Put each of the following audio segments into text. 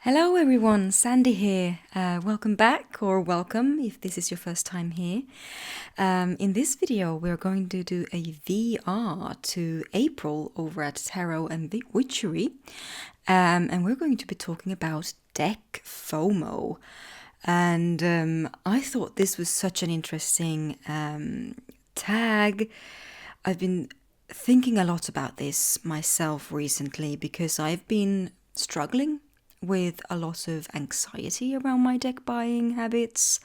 Hello everyone, Sandi here. Welcome back, or welcome if this is your first time here. In this video we're going to do a VR to April over at Tarot and Witchery. And we're going to be talking about deck FOMO. And I thought this was such an interesting tag. I've been thinking a lot about this myself recently because I've been struggling with a lot of anxiety around my deck buying habits,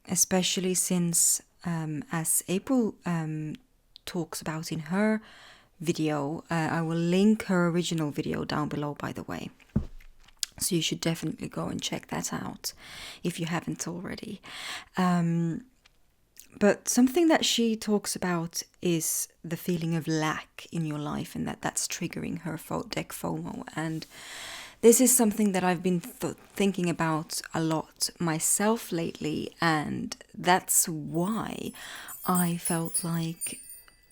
especially since, as April talks about in her video, I will link her original video down below, by the way. So you should definitely go and check that out if you haven't already. But something that she talks about is the feeling of lack in your life, and that's triggering her deck FOMO. And this is something that I've been thinking about a lot myself lately, and that's why I felt like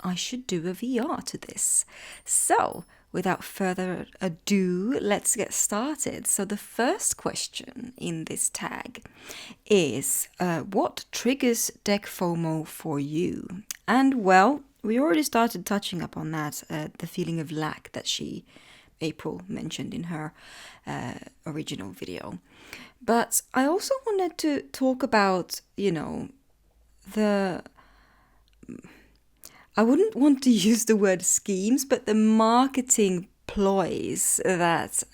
I should do a VR to this. So, without further ado, let's get started. So the first question in this tag is, what triggers deck FOMO for you? And well, we already started touching upon that, the feeling of lack that April mentioned in her original video. But I also wanted to talk about, I wouldn't want to use the word schemes, but the marketing ploys that,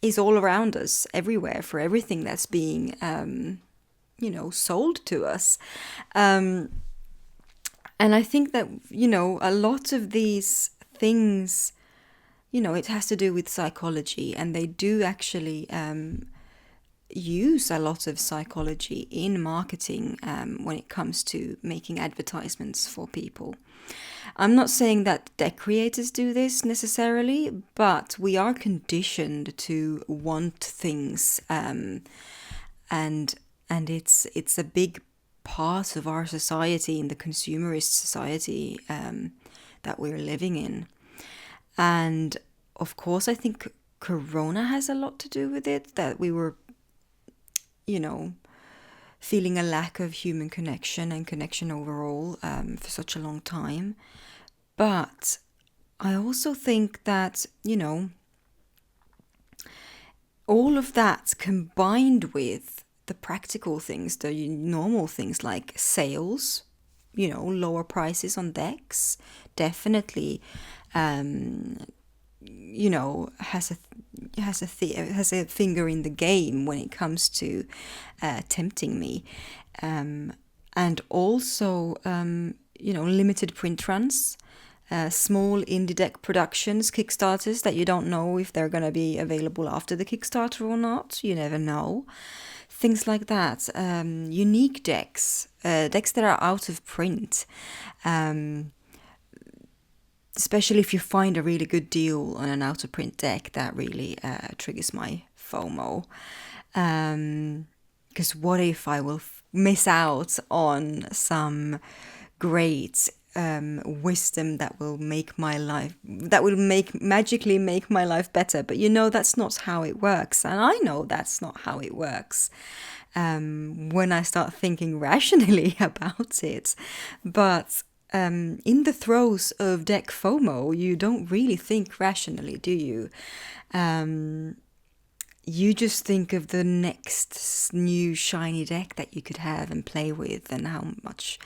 is all around us, everywhere, for everything that's being, sold to us. And I think that, a lot of these things, it has to do with psychology, and they do actually use a lot of psychology in marketing when it comes to making advertisements for people. I'm not saying that deck creators do this necessarily, but we are conditioned to want things, and it's a big part of our society, in the consumerist society that we're living in. And of course, I think Corona has a lot to do with it, that we were feeling a lack of human connection and connection overall for such a long time. But I also think that, all of that combined with the practical things, the normal things like sales, lower prices on decks, definitely has a finger in the game when it comes to tempting me, and also limited print runs, small indie deck productions, Kickstarters that you don't know if they're going to be available after the Kickstarter or not. You never know. Things like that. Unique decks, decks that are out of print. Especially if you find a really good deal on an out-of-print deck, that really triggers my FOMO. Because what if I will miss out on some great wisdom that will magically make my life better? But that's not how it works. And I know that's not how it works when I start thinking rationally about it. But in the throes of deck FOMO, you don't really think rationally, do you? You just think of the next new shiny deck that you could have and play with, and how much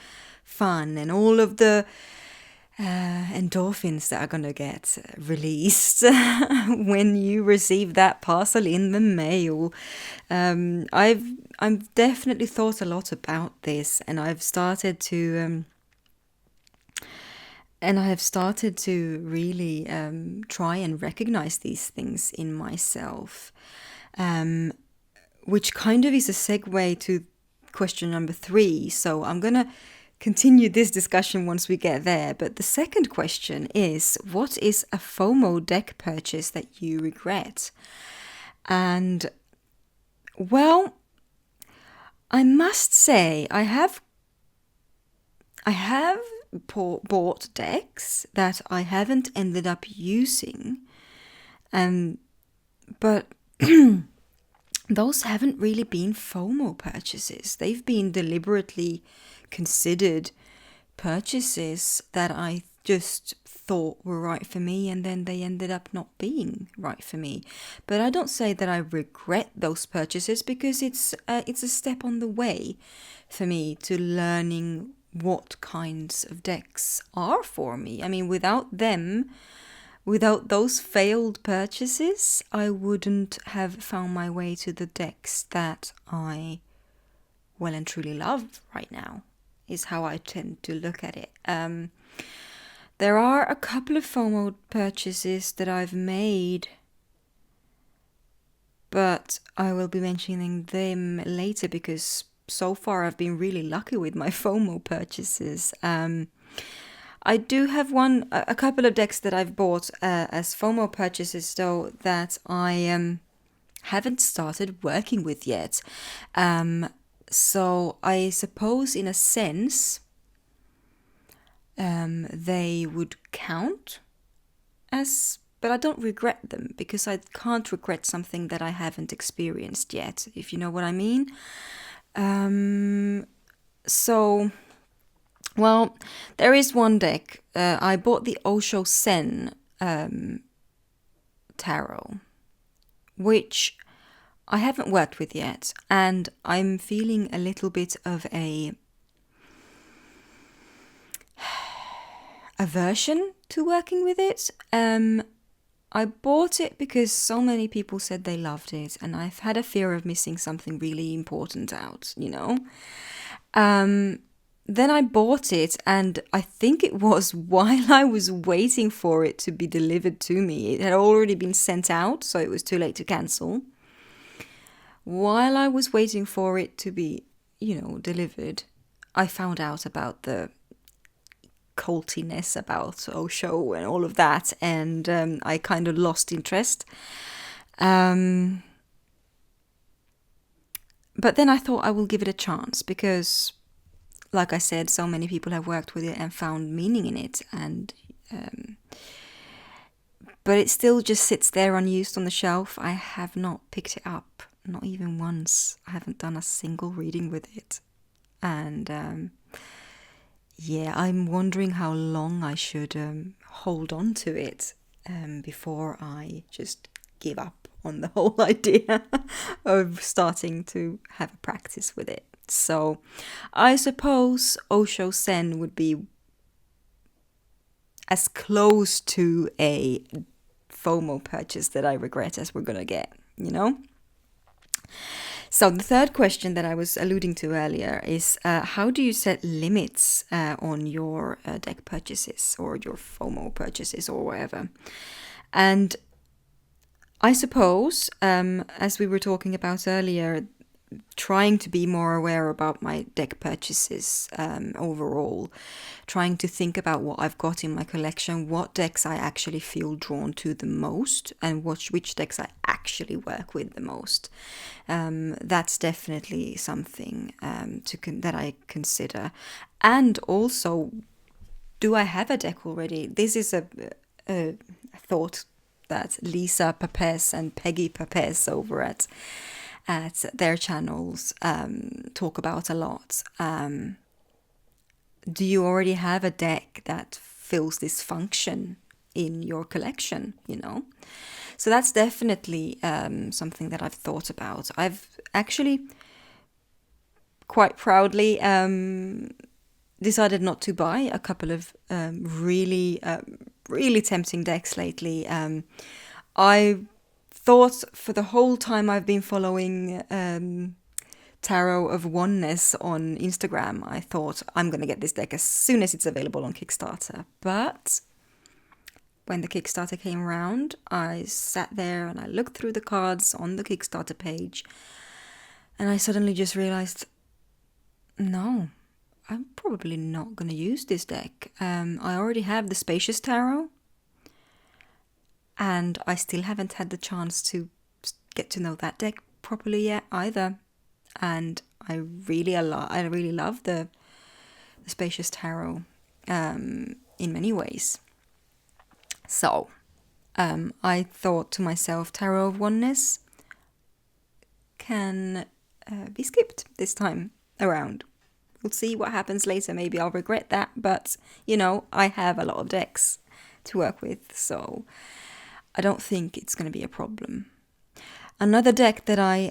fun, and all of the endorphins that are going to get released when you receive that parcel in the mail. I've definitely thought a lot about this, and I've started to really try and recognize these things in myself, which kind of is a segue to question number 3. So I'm going to continue this discussion once we get there. But the second question is, what is a FOMO deck purchase that you regret? And, well, I must say I have bought decks that I haven't ended up using And but those haven't really been FOMO purchases. They've been deliberately considered purchases that I just thought were right for me, and then they ended up not being right for me. But I don't say that I regret those purchases, because it's a step on the way for me to learning what kinds of decks are for me. I mean, without those failed purchases, I wouldn't have found my way to the decks that I well and truly love right now, is how I tend to look at it. There are a couple of FOMO purchases that I've made, but I will be mentioning them later, because so far I've been really lucky with my FOMO purchases. I do have a couple of decks that I've bought as FOMO purchases, though, that I haven't started working with yet. So I suppose, in a sense, they would count as, but I don't regret them, because I can't regret something that I haven't experienced yet, if you know what I mean. So, well, there is one deck. I bought the Osho Sen tarot, which I haven't worked with yet, and I'm feeling a little bit of a aversion to working with it. I bought it because so many people said they loved it, and I've had a fear of missing something really important out, you know. Then I bought it, and I think it was while I was waiting for it to be delivered to me. It had already been sent out, so it was too late to cancel. While I was waiting for it to be, delivered, I found out about the cultiness about Osho and all of that, and I kind of lost interest. But then I thought I will give it a chance, because, like I said, so many people have worked with it and found meaning in it, and but it still just sits there unused on the shelf. I have not picked it up, not even once. I haven't done a single reading with it, and yeah, I'm wondering how long I should hold on to it before I just give up on the whole idea of starting to have a practice with it. So I suppose Osho Sen would be as close to a FOMO purchase that I regret as we're going to get, So the third question that I was alluding to earlier is, how do you set limits on your deck purchases or your FOMO purchases or whatever? And I suppose, as we were talking about earlier, trying to be more aware about my deck purchases overall, trying to think about what I've got in my collection, what decks I actually feel drawn to the most, and which decks I actually work with the most. That's definitely something that I consider. And also, do I have a deck already? This is a thought that Lisa Papes and Peggy Papes over at their channels talk about a lot. Do you already have a deck that fills this function in your collection, So that's definitely something that I've thought about. I've actually quite proudly decided not to buy a couple of really tempting decks lately. I thought for the whole time I've been following Tarot of Oneness on Instagram, I thought I'm going to get this deck as soon as it's available on Kickstarter. But when the Kickstarter came around, I sat there and I looked through the cards on the Kickstarter page, and I suddenly just realized, no, I'm probably not going to use this deck. I already have the Spacious Tarot, and I still haven't had the chance to get to know that deck properly yet either. And I really love the Spacious Tarot in many ways. So I thought to myself, Tarot of Oneness can be skipped this time around. We'll see what happens later. Maybe I'll regret that, but I have a lot of decks to work with, so I don't think it's going to be a problem. Another deck that I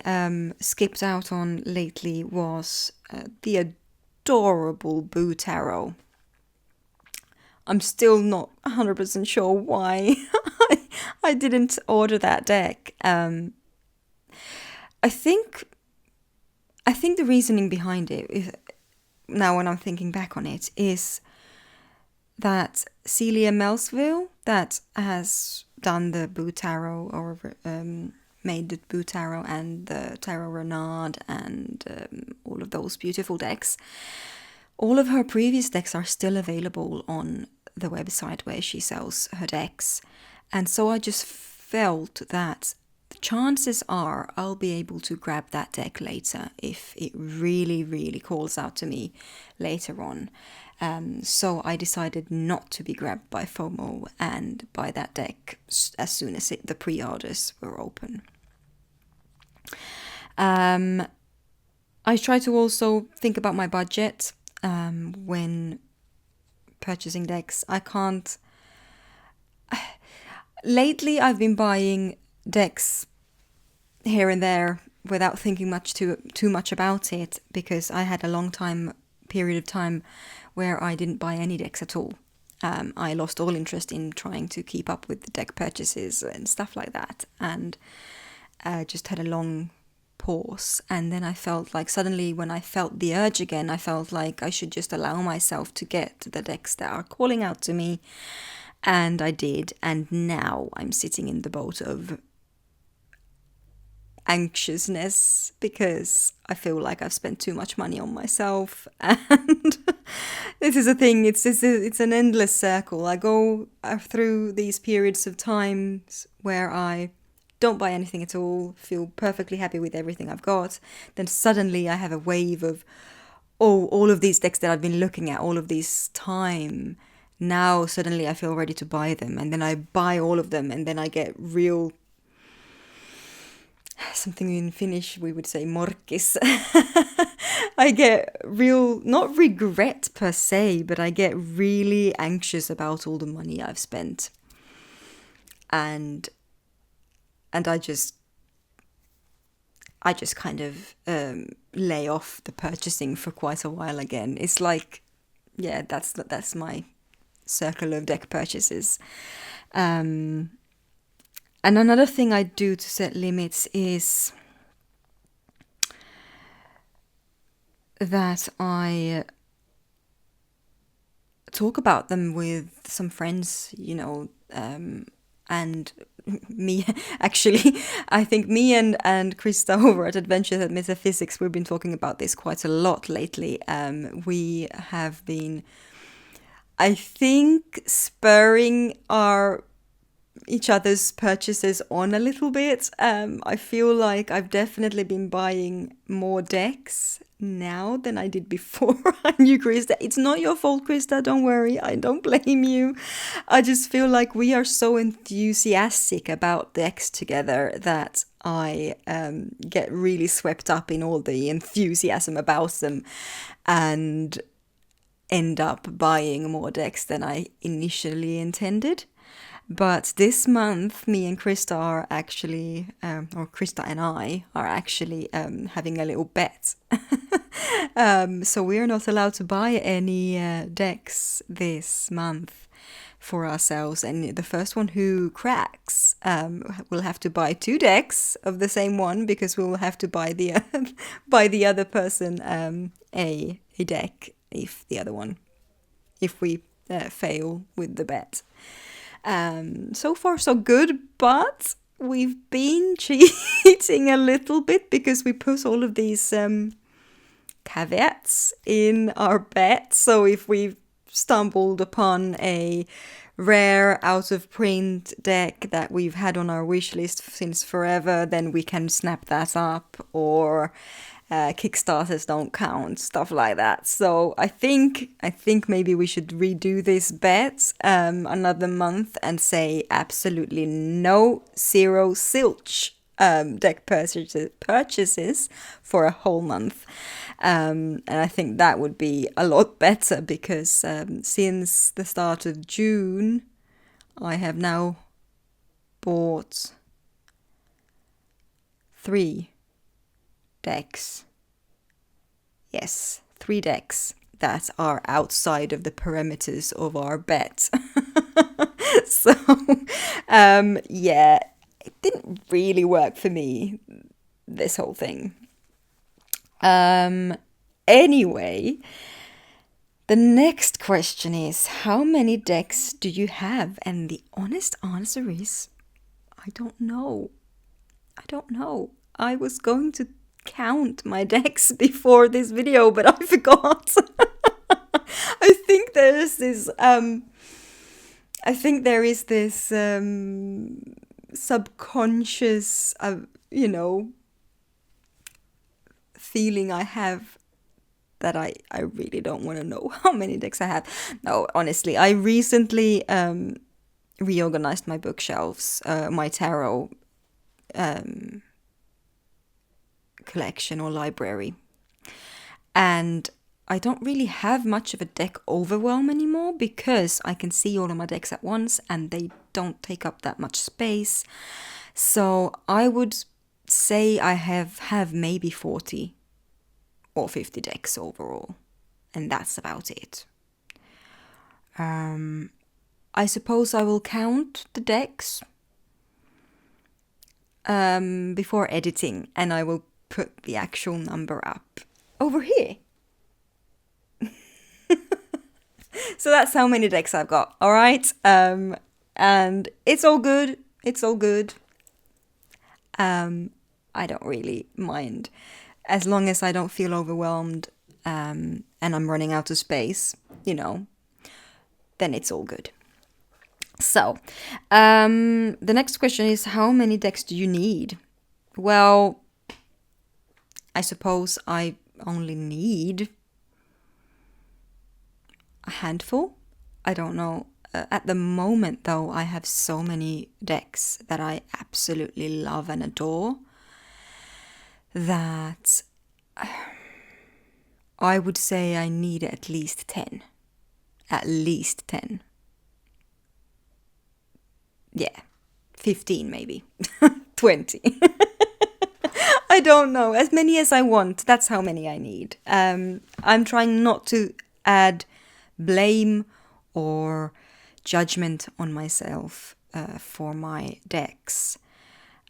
skipped out on lately was the adorable Boo Tarot. I'm still not 100% sure why I didn't order that deck. I think the reasoning behind it is, now when I'm thinking back on it, is that Celia Melsville, that has done the Boo Tarot, or made the Boo Tarot and the Tarot Renard and all of those beautiful decks, all of her previous decks are still available on the website where she sells her decks. And so I just felt that the chances are I'll be able to grab that deck later if it really, really calls out to me later on. So I decided not to be grabbed by Fomo and buy that deck as soon as the pre-orders were open. I try to also think about my budget when purchasing decks. Lately I've been buying decks here and there without thinking too much about it, because I had a long period of time where I didn't buy any decks at all. I lost all interest in trying to keep up with the deck purchases and stuff like that, and just had a long pause. And then I felt like suddenly, when I felt the urge again, I felt like I should just allow myself to get the decks that are calling out to me. And I did, and now I'm sitting in the boat of anxiousness because I feel like I've spent too much money on myself. And this is a thing, it's an endless circle. I go through these periods of times where I don't buy anything at all, feel perfectly happy with everything I've got. Then suddenly I have a wave of, all of these decks that I've been looking at all of this time. Now suddenly I feel ready to buy them, and then I buy all of them, and then I get real, something in Finnish we would say morkkis. I get real, not regret per se, but I get really anxious about all the money I've spent. And I just kind of lay off the purchasing for quite a while again. It's like, yeah, that's my circle of deck purchases. And another thing I do to set limits is that I talk about them with some friends, and me, actually, I think me and Krista over at Adventures at Metaphysics, we've been talking about this quite a lot lately. We have been, I think, spurring each other's purchases on a little bit. I feel like I've definitely been buying more decks now than I did before I knew Krista. It's not your fault, Krista, don't worry, I don't blame you. I just feel like we are so enthusiastic about decks together that I get really swept up in all the enthusiasm about them and end up buying more decks than I initially intended. But this month, me and Krista are actually, or Krista and I are actually having a little bet. So we're not allowed to buy any decks this month for ourselves. And the first one who cracks will have to buy 2 decks of the same one, because we will have to buy the other person a deck if we fail with the bet. So far so good, but we've been cheating a little bit because we put all of these caveats in our bet. So if we've stumbled upon a rare out of print deck that we've had on our wish list since forever, then we can snap that up. Or Kickstarters don't count, stuff like that. So I think maybe we should redo this bet another month and say absolutely no, zero silch deck purchases for a whole month. And I think that would be a lot better because since the start of June, I have now bought 3 decks. Yes, 3 decks that are outside of the perimeters of our bet. So, yeah, it didn't really work for me, this whole thing. Anyway, the next question is, how many decks do you have? And the honest answer is, I don't know. I was going to count my decks before this video, but I forgot. I think there is this subconscious, feeling I have that I really don't want to know how many decks I have. No, honestly, I recently reorganized my bookshelves, my tarot collection or library, and I don't really have much of a deck overwhelm anymore because I can see all of my decks at once and they don't take up that much space. So I would say I have maybe 40 or 50 decks overall, and that's about it. I suppose I will count the decks before editing, and I will put the actual number up over here. So that's how many decks I've got, all right? And it's all good. I don't really mind. As long as I don't feel overwhelmed and I'm running out of space, then it's all good. So, the next question is, how many decks do you need? Well, I suppose I only need a handful. I don't know. At the moment, though, I have so many decks that I absolutely love and adore that I would say I need at least 10. At least 10. Yeah, 15 maybe. 20. I don't know. As many as I want. That's how many I need. I'm trying not to add blame or judgment on myself for my decks.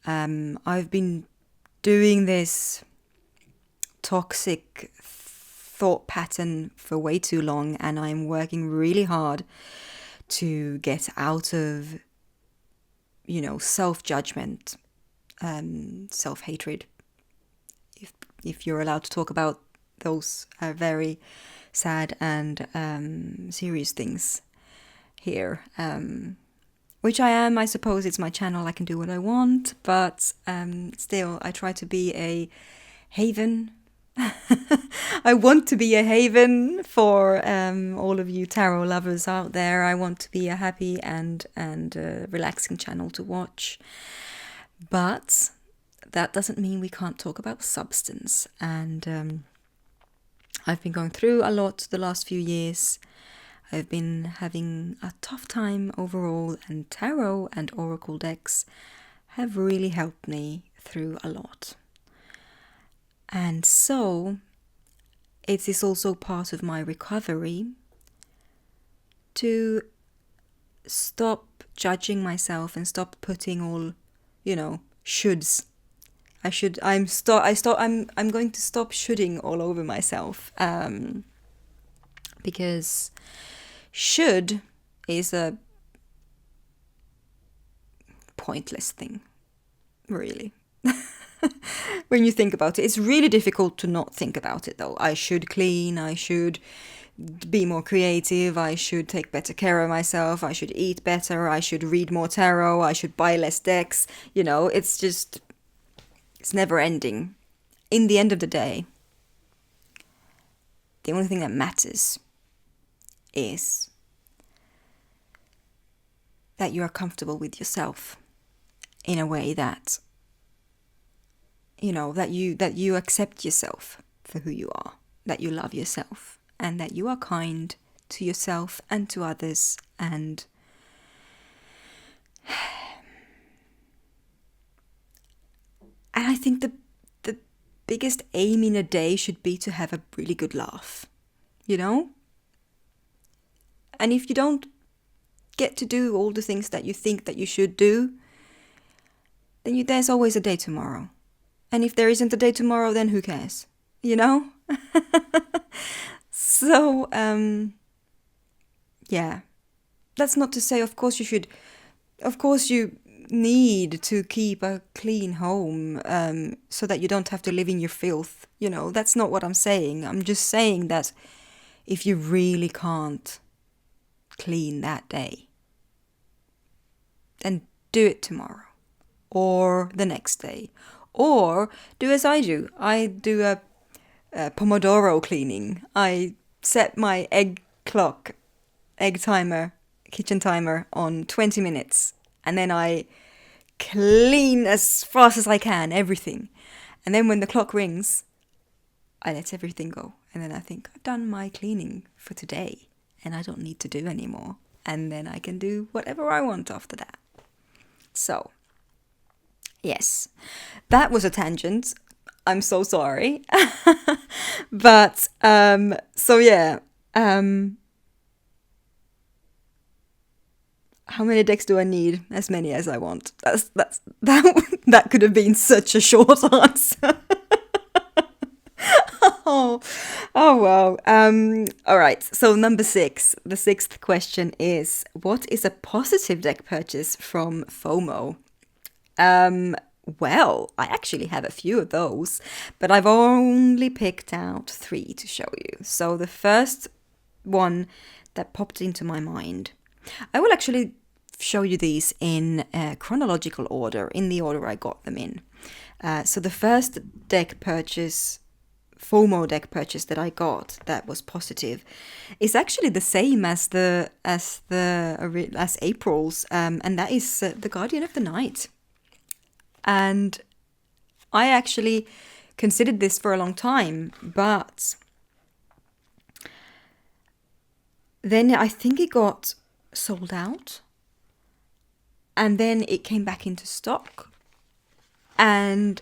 I've been doing this toxic thought pattern for way too long, and I'm working really hard to get out of, self-judgment, self-hatred, if you're allowed to talk about those very sad and serious things here, which I am. I suppose it's my channel, I can do what I want, but still I try to be a haven. I want to be a haven for all of you tarot lovers out there. I want to be a happy and relaxing channel to watch, but that doesn't mean we can't talk about substance. And I've been going through a lot the last few years. I've been having a tough time overall, and tarot and oracle decks have really helped me through a lot. And so it is also part of my recovery to stop judging myself and stop putting all, shoulds. I'm going to stop shoulding all over myself, because should is a pointless thing, really. When you think about it, it's really difficult to not think about it, though. I should clean, I should be more creative, I should take better care of myself, I should eat better, I should read more tarot, I should buy less decks. It's never ending. in the end of the day, the only thing that matters is that you are comfortable with yourself in a way that, that you accept yourself for who you are, that you love yourself, and that you are kind to yourself and to others. And I think the biggest aim in a day should be to have a really good laugh, And if you don't get to do all the things that you think that you should do, then there's always a day tomorrow. And if there isn't a day tomorrow, then who cares? So, yeah. That's not to say, of course you need to keep a clean home, so that you don't have to live in your filth. That's not what I'm saying. I'm just saying that if you really can't clean that day, then do it tomorrow or the next day, or do as I do. I do a Pomodoro cleaning. I set my kitchen timer on 20 minutes, and then I clean as fast as I can, everything. And then when the clock rings, I let everything go. And then I think, I've done my cleaning for today, and I don't need to do any more. And then I can do whatever I want after that. So, yes, that was a tangent. I'm so sorry. But, so yeah. How many decks do I need? As many as I want. That could have been such a short answer. Oh wow. All right. So number 6, the 6th question is, what is a positive deck purchase from Fomo? Well, I actually have a few of those, but I've only picked out 3 to show you. So the first one that popped into my mind, I will actually show you these in chronological order, in the order I got them in. So the first Fomo deck purchase that I got that was positive is actually the same as April's, and that is the Guardian of the Night. And I actually considered this for a long time, but then I think it got sold out, and then it came back into stock, and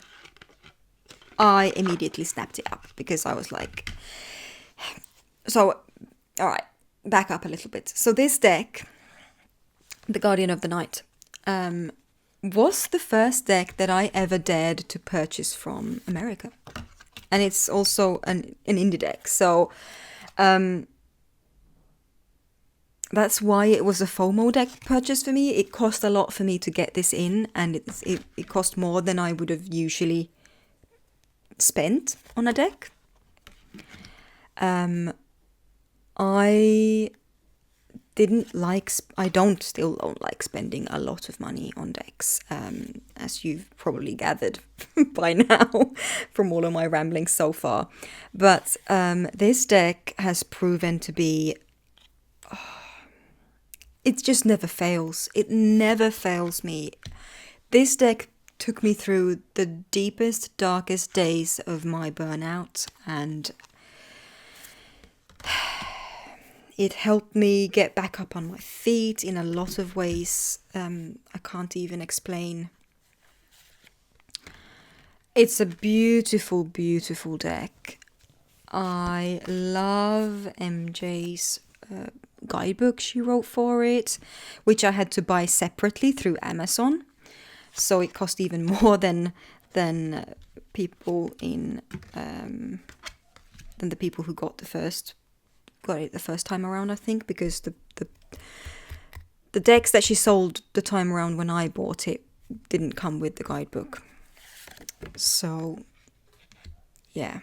I immediately snapped it up because I was like, so, all right, back up a little bit. So this deck, the Guardian of the Night, was the first deck that I ever dared to purchase from America. And it's also an indie deck. So that's why it was a Fomo deck purchase for me. It cost a lot for me to get this in, and it cost more than I would have usually spent on a deck. I still don't like spending a lot of money on decks, as you've probably gathered by now from all of my ramblings so far. But this deck has proven to be, it just never fails. It never fails me. This deck took me through the deepest, darkest days of my burnout, and it helped me get back up on my feet in a lot of ways. I can't even explain. It's a beautiful, beautiful deck. I love MJ's guidebook she wrote for it, which I had to buy separately through Amazon. So it cost even more than people than the people who got it the first time around, I think, because the decks that she sold the time around when I bought it didn't come with the guidebook. So yeah.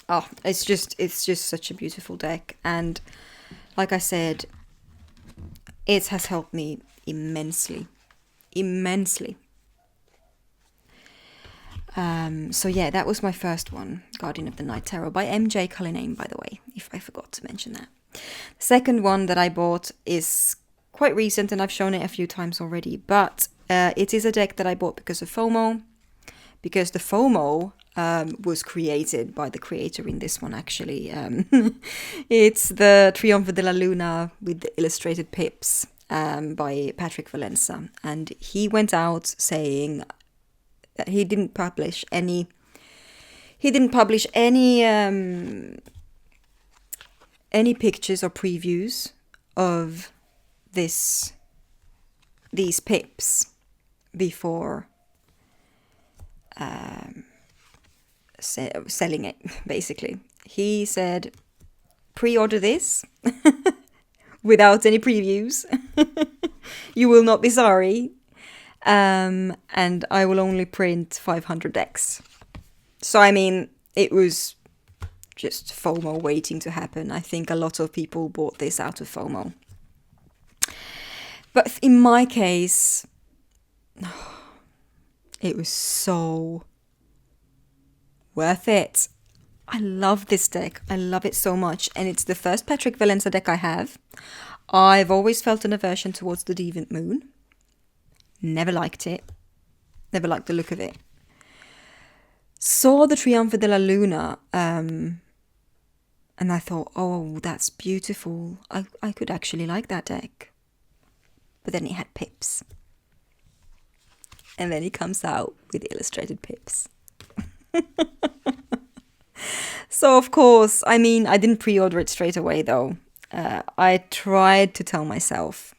Oh, it's just such a beautiful deck, and like I said, it has helped me immensely. So yeah, that was my first one, Guardian of the Night Tarot by MJ Cullinane, by the way, if I forgot to mention that. The second one that I bought is quite recent, and I've shown it a few times already, but it is a deck that I bought because of Fomo, because the Fomo was created by the creator in this one, actually. It's the Trionfo della Luna with the illustrated pips by Patrick Valenza, and he went out saying that he didn't publish any pictures or previews of these pips before selling it. Basically, he said, pre-order this without any previews. You will not be sorry. And I will only print 500 decks. So, I mean, it was just FOMO waiting to happen. I think a lot of people bought this out of FOMO. But in my case, it was so worth it. I love this deck. I love it so much. And it's the first Patrick Valenza deck I have. I've always felt an aversion towards the Deviant Moon. Never liked it. Never liked the look of it. Saw the Trionfo della Luna, and I thought, oh, that's beautiful. I could actually like that deck. But then it had pips. And then it comes out with illustrated pips. So, of course, I mean, I didn't pre-order it straight away, though. I tried to tell myself,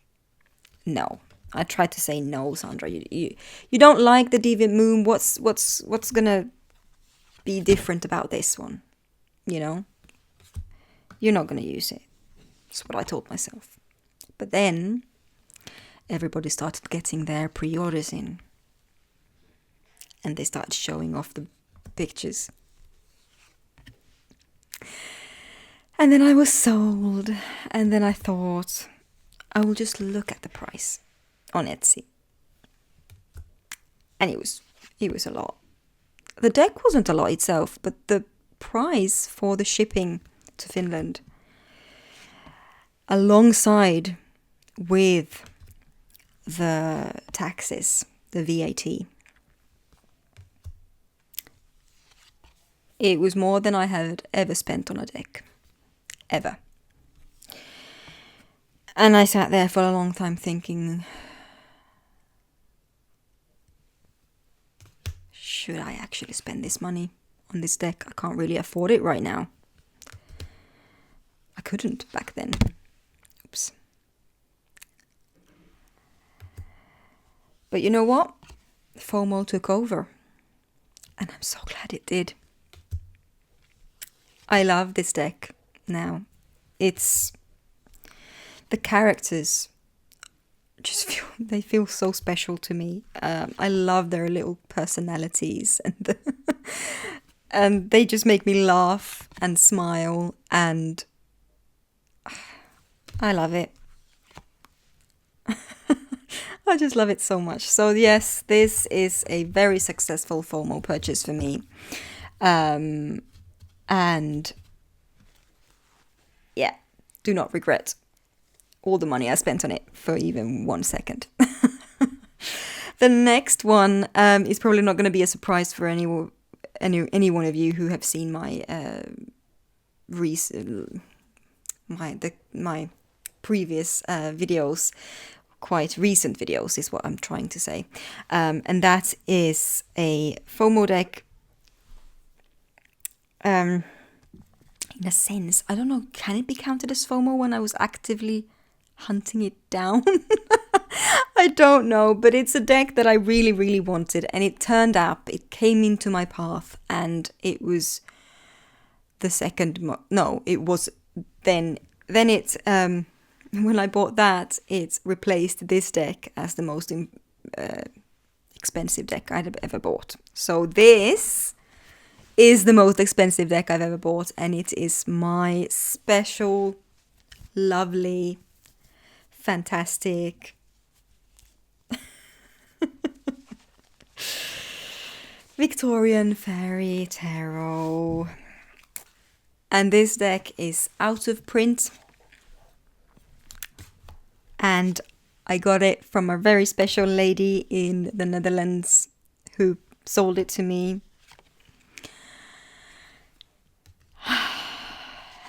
no. I tried to say, no, Sandra, you don't like the Deviant Moon. What's gonna be different about this one? You know? You're not gonna use it. That's what I told myself. But then, everybody started getting their pre-orders in. And they started showing off the pictures. And then I was sold. And then I thought, I will just look at the price on Etsy. And it was a lot. The deck wasn't a lot itself, but the price for the shipping to Finland, alongside with the taxes, the VAT, it was more than I had ever spent on a deck. Ever. And I sat there for a long time thinking, should I actually spend this money on this deck? I can't really afford it right now. I couldn't back then. Oops. But you know what? FOMO took over. And I'm so glad it did. I love this deck now. It's... the characters just feel so special to me. I love their little personalities and they just make me laugh and smile, and I love it. I just love it so much. So yes, this is a very successful FOMO purchase for me. And yeah, do not regret all the money I spent on it for even 1 second. The next one is probably not going to be a surprise for any one of you who have seen my my previous videos. Quite recent videos is what I'm trying to say, and that is a FOMO deck. In a sense, I don't know, can it be counted as FOMO when I was actively hunting it down? I don't know, but it's a deck that I really, really wanted, and it turned up, it came into my path, and it was the second, it was then it, when I bought that, it replaced this deck as the most expensive deck I'd ever bought. So this is the most expensive deck I've ever bought, and it is my special, lovely, fantastic Victorian Fairy Tarot. And this deck is out of print. And I got it from a very special lady in the Netherlands who sold it to me.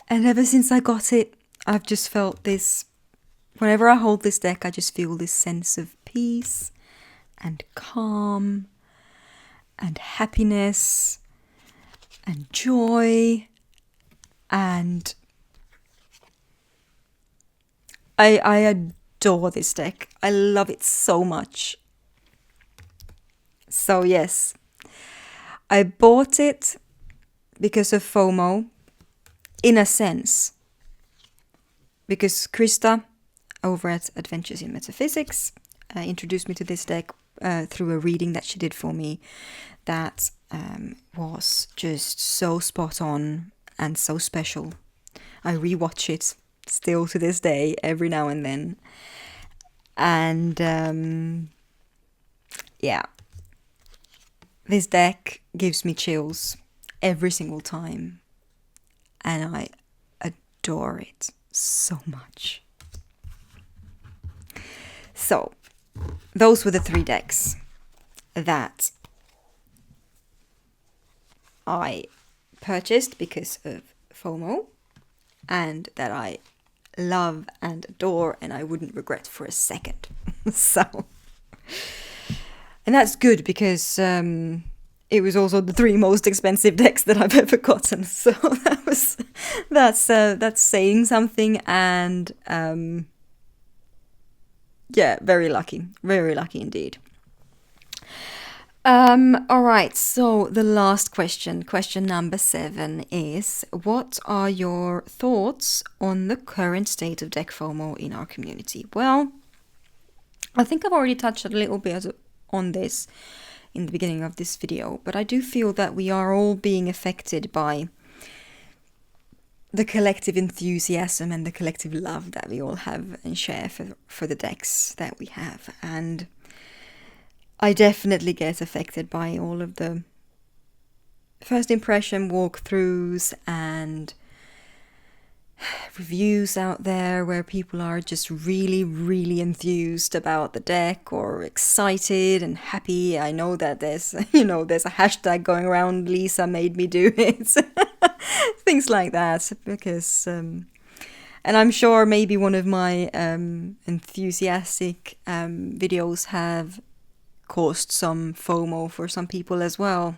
And ever since I got it, I've just felt this. Whenever I hold this deck, I just feel this sense of peace and calm and happiness and joy. And I adore this deck. I love it so much. So yes, I bought it because of FOMO, in a sense. Because Krista, over at Adventures in Metaphysics, introduced me to this deck through a reading that she did for me that was just so spot on and so special. I rewatch it still to this day, every now and then. And yeah, this deck gives me chills every single time. And I adore it so much. So, those were the 3 decks that I purchased because of FOMO and that I love and adore and I wouldn't regret for a second. So, and that's good because it was also the 3 most expensive decks that I've ever gotten. So that's saying something. And yeah, very lucky indeed. All right, so the last question number 7 is, what are your thoughts on the current state of deck FOMO in our community? Well, I think I've already touched a little bit on this in the beginning of this video, but I do feel that we are all being affected by the collective enthusiasm and the collective love that we all have and share for the decks that we have. And I definitely get affected by all of the first impression walkthroughs and reviews out there where people are just really, really enthused about the deck or excited and happy. I know that there's a hashtag going around, Lisa made me do it. Things like that, because and I'm sure maybe one of my enthusiastic videos have caused some FOMO for some people as well.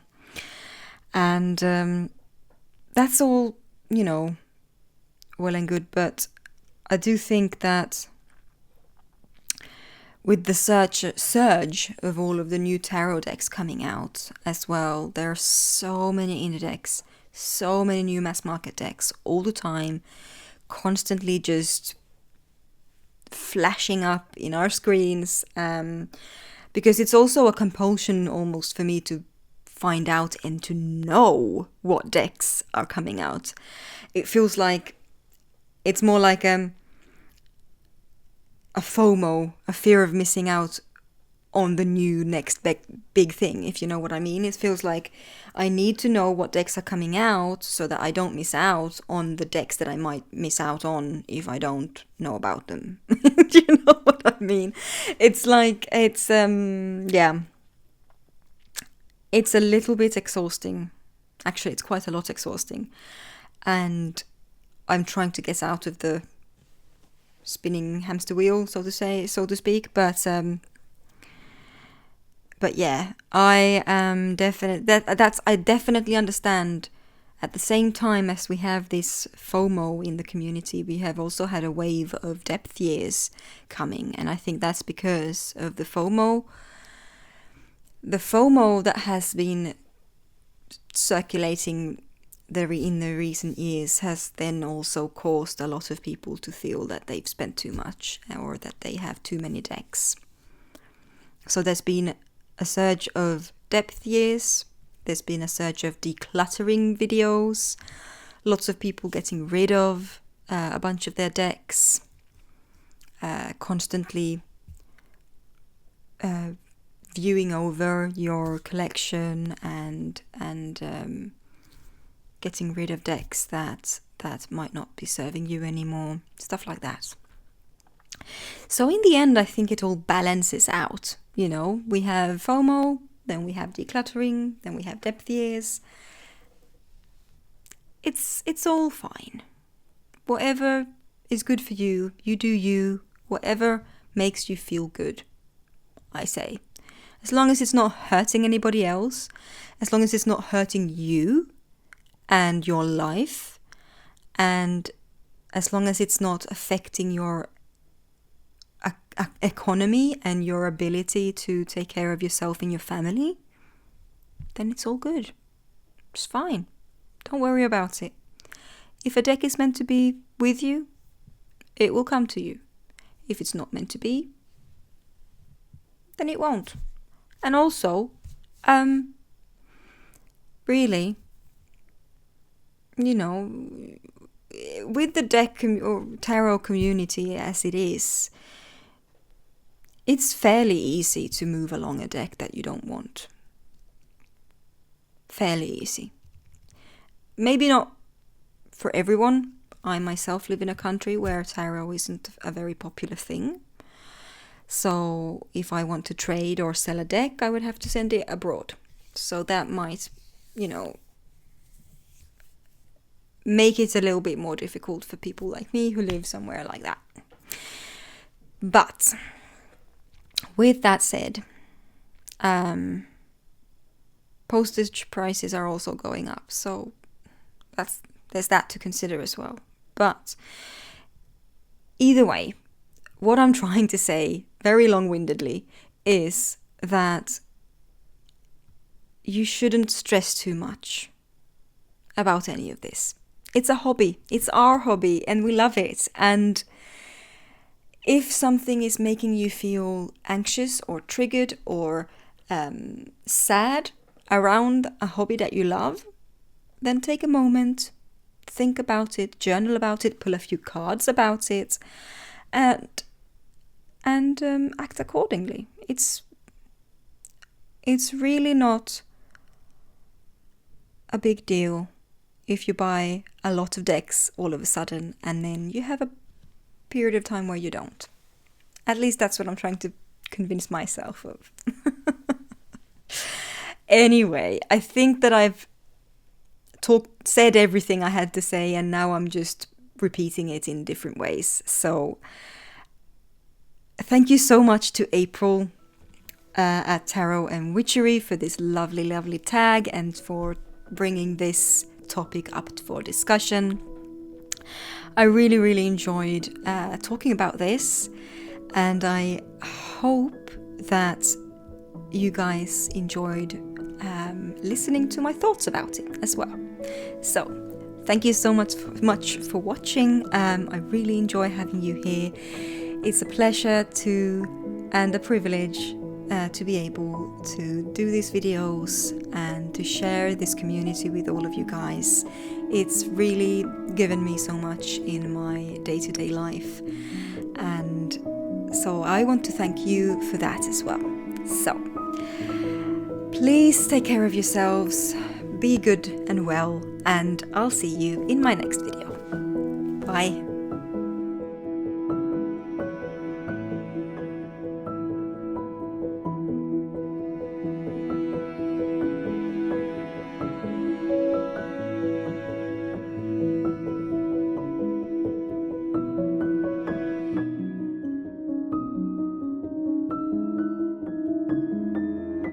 And that's all, well and good, but I do think that with the surge of all of the new tarot decks coming out as well, there are so many indie decks, so many new mass market decks all the time, constantly just flashing up in our screens, because it's also a compulsion almost for me to find out and to know what decks are coming out. It feels like it's more like a FOMO, a fear of missing out on the new next big thing, if you know what I mean. It feels like I need to know what decks are coming out so that I don't miss out on the decks that I might miss out on if I don't know about them. Do you know what I mean? It's like, it's a little bit exhausting. Actually, it's quite a lot exhausting. And I'm trying to get out of the spinning hamster wheel, so to speak. But yeah, I am I definitely understand. At the same time as we have this FOMO in the community, we have also had a wave of depth years coming, and I think that's because of the FOMO. The FOMO that has been circulating in the recent years has then also caused a lot of people to feel that they've spent too much or that they have too many decks. So there's been a surge of depth years, there's been a surge of decluttering videos, lots of people getting rid of a bunch of their decks, constantly viewing over your collection and getting rid of decks that might not be serving you anymore, stuff like that. So in the end, I think it all balances out. You know, we have FOMO, then we have decluttering, then we have depth years. It's all fine. Whatever is good for you, you do you. Whatever makes you feel good, I say. As long as it's not hurting anybody else, as long as it's not hurting you and your life, and as long as it's not affecting your economy and your ability to take care of yourself and your family, then it's all good. It's fine. Don't worry about it. If a deck is meant to be with you, it will come to you. If it's not meant to be, then it won't. And also, really, you know, with the deck or tarot community as it is, it's fairly easy to move along a deck that you don't want. Fairly easy. Maybe not for everyone. I myself live in a country where tarot isn't a very popular thing. So if I want to trade or sell a deck, I would have to send it abroad. So that might, you know, make it a little bit more difficult for people like me who live somewhere like that. But with that said, postage prices are also going up. So there's that to consider as well. But either way, what I'm trying to say, very long-windedly, is that you shouldn't stress too much about any of this. It's a hobby. It's our hobby and we love it. And if something is making you feel anxious or triggered or sad around a hobby that you love, then take a moment, think about it, journal about it, pull a few cards about it, and act accordingly. It's really not a big deal if you buy a lot of decks all of a sudden and then you have a period of time where you don't. At least that's what I'm trying to convince myself of. Anyway, I think that I've said everything I had to say, and now I'm just repeating it in different ways. So thank you so much to April at Tarot and Witchery for this lovely, lovely tag and for bringing this topic up for discussion. I really, really enjoyed talking about this, and I hope that you guys enjoyed listening to my thoughts about it as well. So, thank you so much for watching. I really enjoy having you here. It's a pleasure and a privilege to be able to do these videos and to share this community with all of you guys. It's really given me so much in my day-to-day life, and so I want to thank you for that as well. So please take care of yourselves, be good and well, and I'll see you in my next video. Bye.